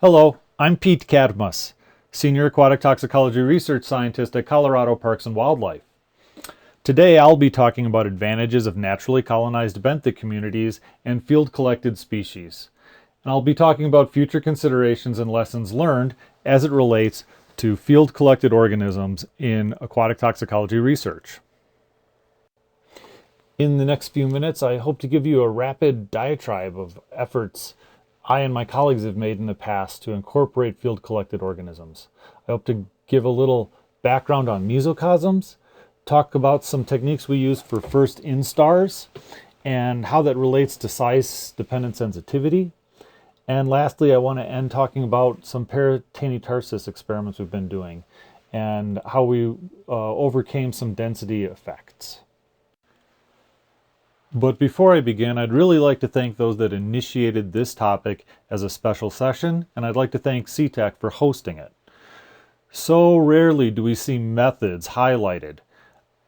Hello, I'm Pete Cadmus, Senior Aquatic Toxicology Research Scientist at Colorado Parks and Wildlife. Today I'll be talking about advantages of naturally colonized benthic communities and field-collected species. And I'll be talking about future considerations and lessons learned as it relates to field-collected organisms in aquatic toxicology research. In the next few minutes, I hope to give you a rapid diatribe of efforts I and my colleagues have made in the past to incorporate field-collected organisms. I hope to give a little background on mesocosms, talk about some techniques we use for first instars, and how that relates to size-dependent sensitivity. And lastly, I want to end talking about some Paratanitarsus experiments we've been doing and how we overcame some density effects. But before I begin, I'd really like to thank those that initiated this topic as a special session, and I'd like to thank SETAC for hosting it. So rarely do we see methods highlighted.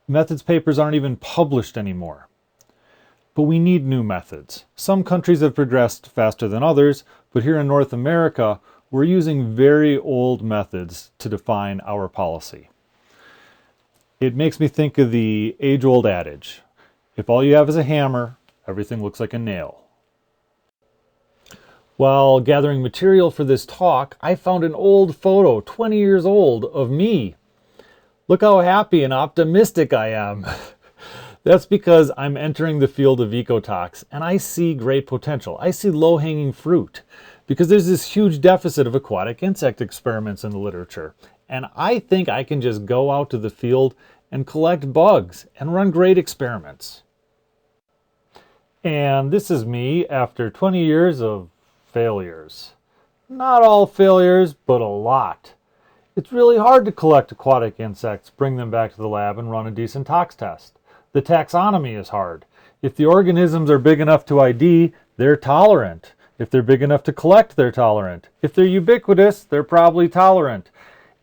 Methods papers aren't even published anymore. But we need new methods. Some countries have progressed faster than others, but here in North America, we're using very old methods to define our policy. It makes me think of the age-old adage, if all you have is a hammer, everything looks like a nail. While gathering material for this talk, I found an old photo, 20 years old, of me. Look how happy and optimistic I am. That's because I'm entering the field of ecotox, and I see great potential. I see low-hanging fruit, because there's this huge deficit of aquatic insect experiments in the literature. And I think I can just go out to the field and collect bugs and run great experiments. And this is me after 20 years of failures. Not all failures, but a lot. It's really hard to collect aquatic insects, bring them back to the lab, and run a decent tox test. The taxonomy is hard. If the organisms are big enough to ID, they're tolerant. If they're big enough to collect, they're tolerant. If they're ubiquitous, they're probably tolerant.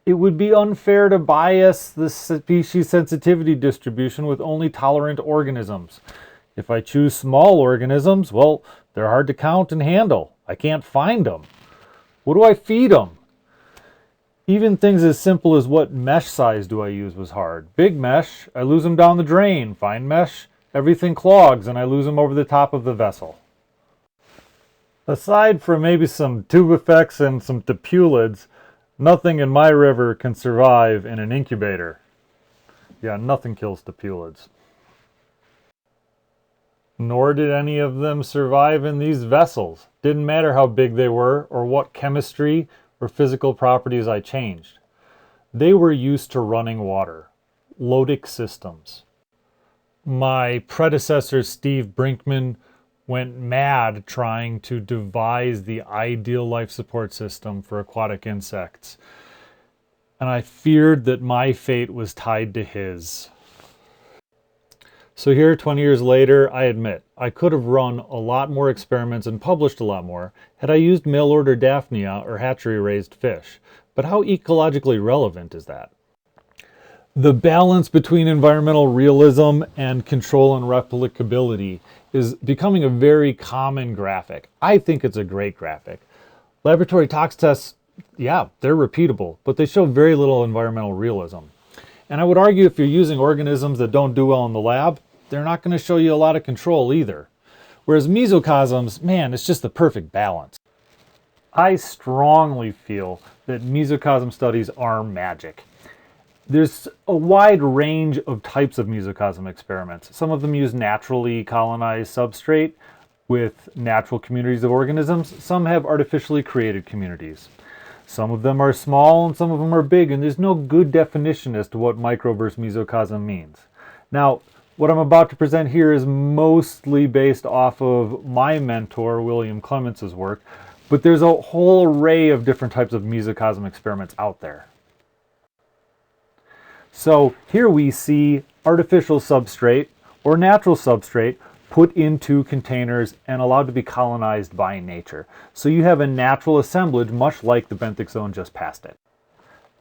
It would be unfair to bias the species sensitivity distribution with only tolerant organisms. If I choose small organisms, well, they're hard to count and handle. I can't find them. What do I feed them? Even things as simple as what mesh size do I use was hard. Big mesh, I lose them down the drain. Fine mesh, everything clogs and I lose them over the top of the vessel. Aside from maybe some tube effects and some tepulids, nothing in my river can survive in an incubator. Yeah, nothing kills tepulids. Nor did any of them survive in these vessels. Didn't matter how big they were or what chemistry or physical properties I changed. They were used to running water, lotic systems. My predecessor, Steve Brinkman, went mad trying to devise the ideal life support system for aquatic insects. And I feared that my fate was tied to his. So here, 20 years later, I admit, I could have run a lot more experiments and published a lot more had I used mail-order Daphnia or hatchery-raised fish. But how ecologically relevant is that? The balance between environmental realism and control and replicability is becoming a very common graphic. I think it's a great graphic. Laboratory tox tests, yeah, they're repeatable, but they show very little environmental realism. And I would argue if you're using organisms that don't do well in the lab, they're not going to show you a lot of control either. Whereas mesocosms, man, it's just the perfect balance. I strongly feel that mesocosm studies are magic. There's a wide range of types of mesocosm experiments. Some of them use naturally colonized substrate with natural communities of organisms. Some have artificially created communities. Some of them are small and some of them are big, and there's no good definition as to what micro versus mesocosm means. Now, what I'm about to present here is mostly based off of my mentor, William Clements' work, but there's a whole array of different types of mesocosm experiments out there. So here we see artificial substrate or natural substrate put into containers and allowed to be colonized by nature. So you have a natural assemblage much like the benthic zone just past it.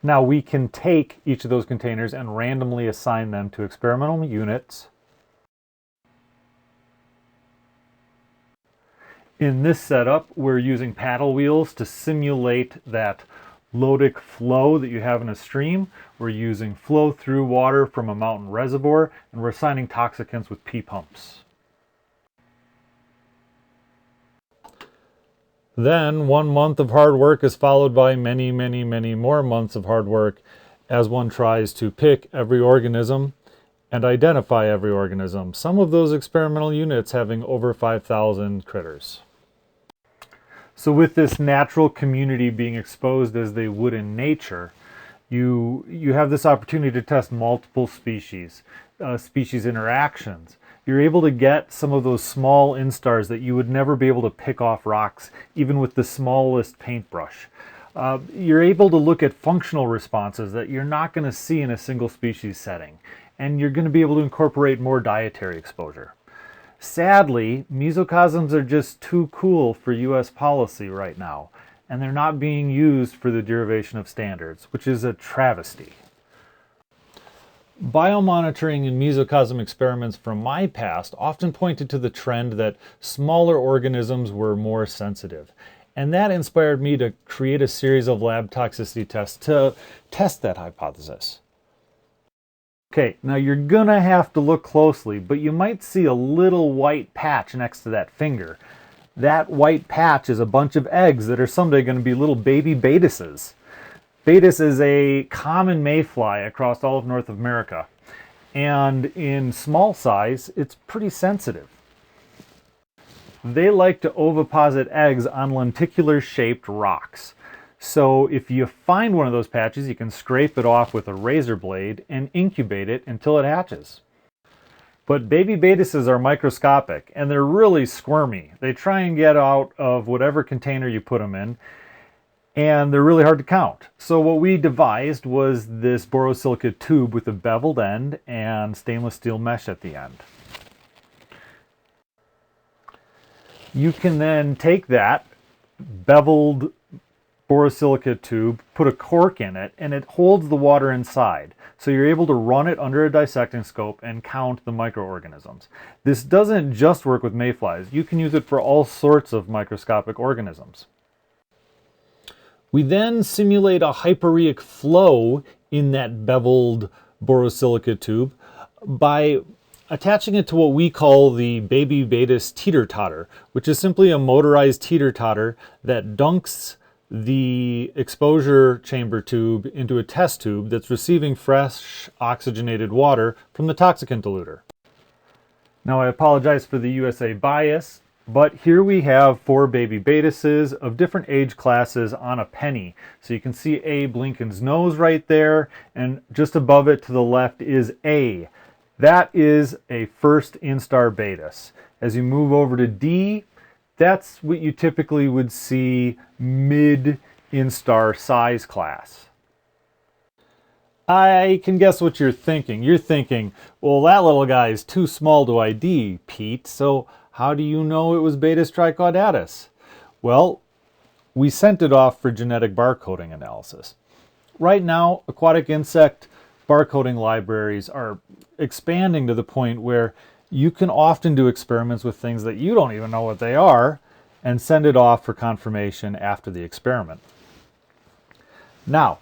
Now we can take each of those containers and randomly assign them to experimental units In this setup, we're using paddle wheels to simulate that loadic flow that you have in a stream. We're using flow through water from a mountain reservoir, and we're assigning toxicants with P-pumps. Then 1 month of hard work is followed by many, many, many more months of hard work as one tries to pick every organism and identify every organism. Some of those experimental units having over 5,000 critters. So with this natural community being exposed as they would in nature, you have this opportunity to test multiple species, species interactions. You're able to get some of those small instars that you would never be able to pick off rocks, even with the smallest paintbrush. You're able to look at functional responses that you're not going to see in a single species setting, and you're going to be able to incorporate more dietary exposure. Sadly, mesocosms are just too cool for US policy right now, and they're not being used for the derivation of standards, which is a travesty. Biomonitoring and mesocosm experiments from my past often pointed to the trend that smaller organisms were more sensitive, and that inspired me to create a series of lab toxicity tests to test that hypothesis. Okay, now you're gonna have to look closely, but you might see a little white patch next to that finger. That white patch is a bunch of eggs that are someday going to be little baby Beatises. Beatis is a common mayfly across all of North America, and in small size, it's pretty sensitive. They like to oviposit eggs on lenticular-shaped rocks. So if you find one of those patches, you can scrape it off with a razor blade and incubate it until it hatches. But baby Beatises are microscopic, and they're really squirmy. They try and get out of whatever container you put them in, and they're really hard to count. So what we devised was this borosilicate tube with a beveled end and stainless steel mesh at the end. You can then take that beveled borosilicate tube, put a cork in it, and it holds the water inside. So you're able to run it under a dissecting scope and count the microorganisms. This doesn't just work with mayflies. You can use it for all sorts of microscopic organisms. We then simulate a hyporeic flow in that beveled borosilicate tube by attaching it to what we call the baby Beatis teeter-totter, which is simply a motorized teeter-totter that dunks the exposure chamber tube into a test tube that's receiving fresh oxygenated water from the toxicant diluter. Now I apologize for the USA bias, but here we have 4 baby Beatises of different age classes on a penny. So you can see Abe Lincoln's nose right there, and just above it to the left is A. That is a first instar Beatis. As you move over to D, that's what you typically would see mid-instar size class. I can guess what you're thinking. You're thinking, well, that little guy is too small to ID, Pete, so how do you know it was Beatis tricaudatus? Well, we sent it off for genetic barcoding analysis. Right now, aquatic insect barcoding libraries are expanding to the point where you can often do experiments with things that you don't even know what they are and send it off for confirmation after the experiment. Now,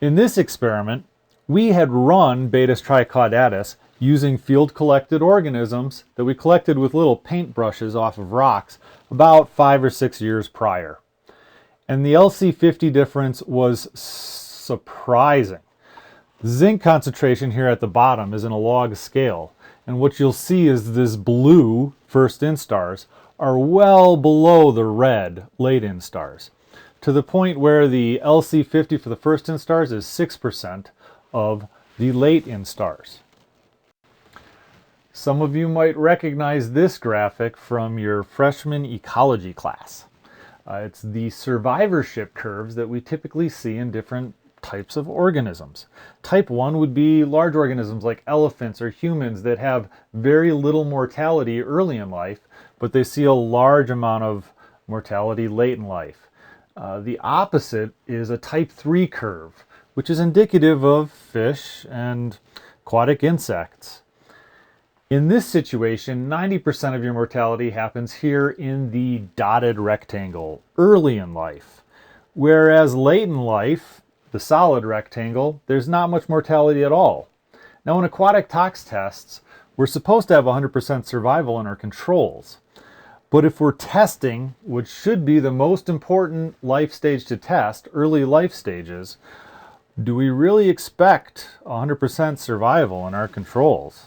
in this experiment, we had run Beatis tricaudatus using field-collected organisms that we collected with little paintbrushes off of rocks about 5 or 6 years prior. And the LC50 difference was surprising. Zinc concentration here at the bottom is in a log scale, and what you'll see is this blue first instars are well below the red late instars, to the point where the LC50 for the first instars is 6% of the late instars. Some of you might recognize this graphic from your freshman ecology class. It's the survivorship curves that we typically see in different types of organisms. Type 1 would be large organisms like elephants or humans that have very little mortality early in life, but they see a large amount of mortality late in life. The opposite is a type 3 curve, which is indicative of fish and aquatic insects. In this situation, 90% of your mortality happens here in the dotted rectangle, early in life. Whereas late in life, the solid rectangle, there's not much mortality at all. Now in aquatic tox tests, we're supposed to have 100% survival in our controls. But if we're testing, which should be the most important life stage to test, early life stages, do we really expect 100% survival in our controls?